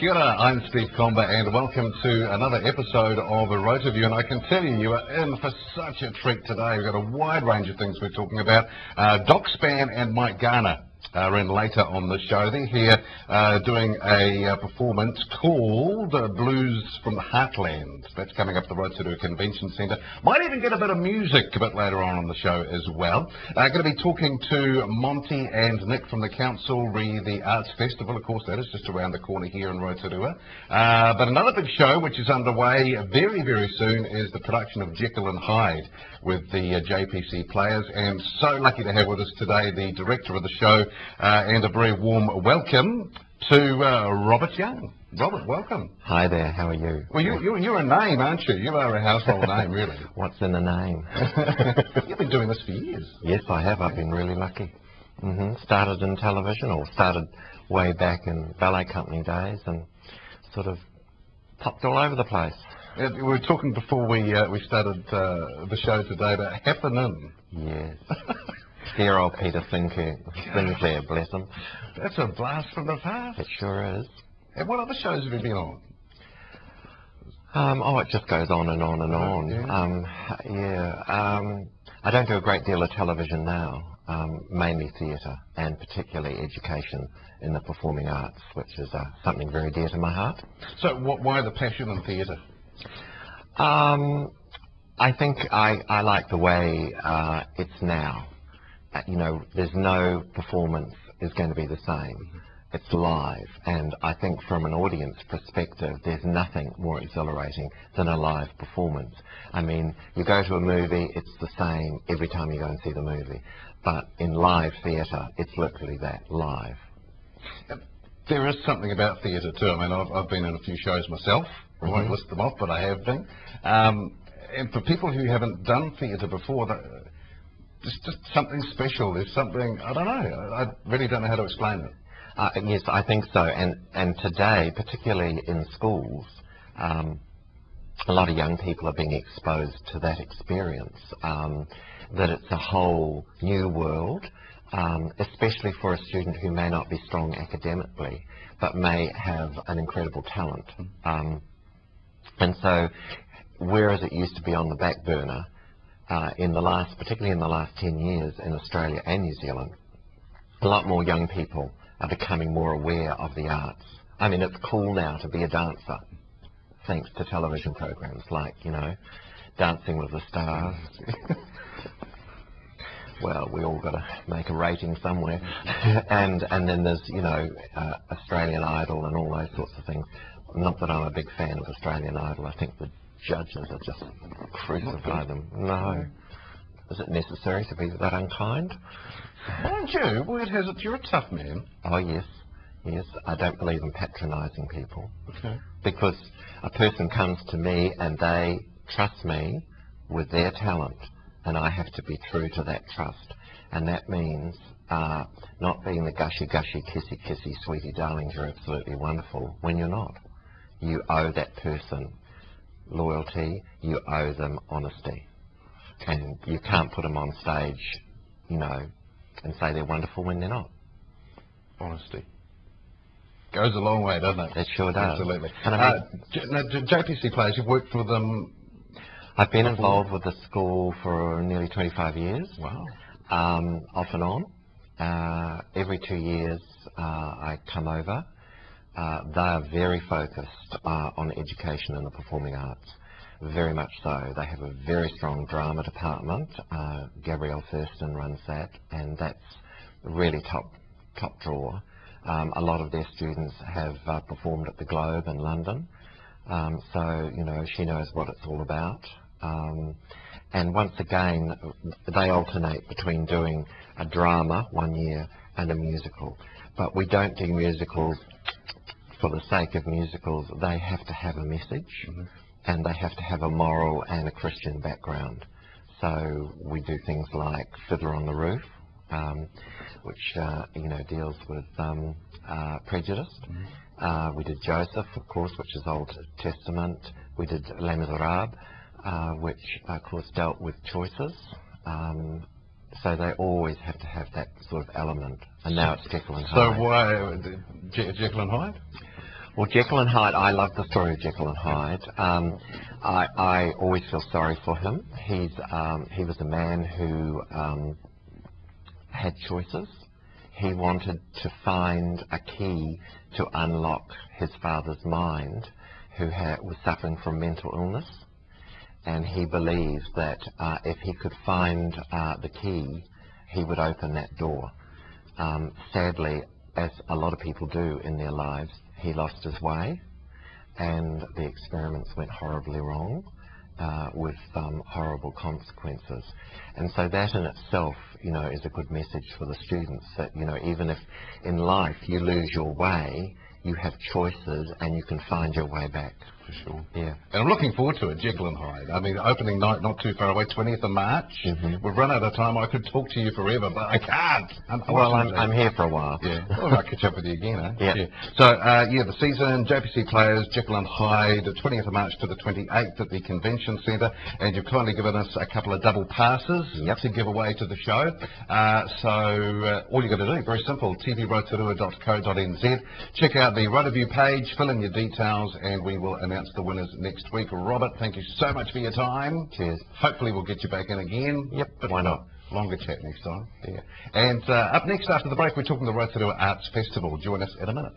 Kia ora, I'm Steve Comber and welcome to another episode of Rotoview, and I can tell you, you are in for such a treat today. We've got a wide range of things we're talking about. Doc Span and Mike Garner are in later on the show. They're here doing a performance called Blues from the Heartland. That's coming up the Rotoview Convention Centre. Might even get a bit of music a bit later on the show as well. Going to be talking to Monty and Nick from the council re the Arts Festival. Of course, that is just around the corner here in Rotorua. But another big show which is underway very, very soon is the production of Jekyll Hyde with the JPC Players, and so lucky to have with us today the director of the show, and a very warm welcome to Robert Young. Robert, welcome. Hi there, how are you? Well, you're a name, aren't you? You are a household name, really. What's in the name? You've been doing this for years. Yes, I have. I've been really lucky. Started in television, or started way back in ballet company days, and sort of popped all over the place. We were talking before we started the show today about happening. Yes. Dear old Peter Sinclair, bless him. That's a blast from the past. It sure is. And what other shows have you been on? It just goes on and on and on. I don't do a great deal of television now, mainly theatre, and particularly education in the performing arts, which is something very dear to my heart. So why the passion in theatre? I think I like the way it's now. You know, there's no performance is going to be the same. It's live, and I think from an audience perspective, there's nothing more exhilarating than a live performance. I mean, you go to a movie, it's the same every time you go and see the movie. But in live theatre, it's literally that, live. There is something about theatre too. I mean, I've been in a few shows myself. I won't list them off, but I have been. And for people who haven't done theatre before, there's just something special. There's something, I don't know. I really don't know how to explain it. Yes, I think so. And today, particularly in schools, a lot of young people are being exposed to that experience, that it's a whole new world, especially for a student who may not be strong academically, but may have an incredible talent. And so, whereas it used to be on the back burner, particularly in the last 10 years in Australia and New Zealand, a lot more young people are becoming more aware of the arts. I mean, it's cool now to be a dancer, thanks to television programs like, you know, Dancing with the Stars. Well, we all got to make a rating somewhere. and then there's, you know, Australian Idol and all those sorts of things. Not that I'm a big fan of Australian Idol. I think the judges are just crucify them. No. Is it necessary to be that unkind? Aren't you? Word has it you're a tough man. Oh, yes. Yes, I don't believe in patronising people. Okay. Because a person comes to me and they trust me with their talent, and I have to be true to that trust. And that means not being the gushy, gushy, kissy, kissy, sweetie darlings, you're absolutely wonderful, when you're not. You owe that person loyalty, you owe them honesty. And you can't put them on stage, you know, and say they're wonderful when they're not. Honesty. Goes a long way, doesn't it? It sure does. Absolutely. And I mean, JPC Players, you've worked with them? I've been involved with the school for nearly 25 years. Wow. Off and on. Every 2 years I come over. They are very focused on education and the performing arts. Very much so. They have a very strong drama department. Gabrielle Thurston runs that, and that's really top drawer. A lot of their students have performed at the Globe in London, so you know she knows what it's all about. And once again, they alternate between doing a drama 1 year and a musical. But we don't do musicals for the sake of musicals. They have to have a message. And they have to have a moral and a Christian background. So we do things like Fiddler on the Roof, which you know deals with prejudice. We did Joseph, of course, which is Old Testament. We did Les Miserables, which of course dealt with choices. So they always have to have that sort of element. And now it's Jekyll and Hyde. So why Jekyll and Hyde? Well, Jekyll and Hyde, I love the story of Jekyll and Hyde. I always feel sorry for him. He was a man who had choices. He wanted to find a key to unlock his father's mind, who was suffering from mental illness. And he believed that if he could find the key, he would open that door. Sadly, as a lot of people do in their lives, he lost his way, and the experiments went horribly wrong, with horrible consequences. And so that in itself, is a good message for the students, that, even if in life you lose your way, you have choices and you can find your way back. For sure. Yeah. And I'm looking forward to it, Jekyll and Hyde. I mean, opening night not too far away, 20th of March. We've run out of time. I could talk to you forever, but I can't. Well, I'm here for a while. Yeah. Well, I'll catch up with you again, eh? Yeah. So, the season, JPC Players, Jekyll and Hyde, 20th of March to the 28th at the Convention Centre, and you've kindly given us a couple of double passes to give away to the show. So all you've got to do, very simple, tvrotorua.co.nz. Check out the Rotoview page, fill in your details, and we will announce the winners next week. Robert, thank you so much for your time. Cheers. Hopefully we'll get you back in again. Yep, But why not? Longer chat next time. Yeah. And up next after the break, we're talking the Rotorua Arts Festival. Join us in a minute.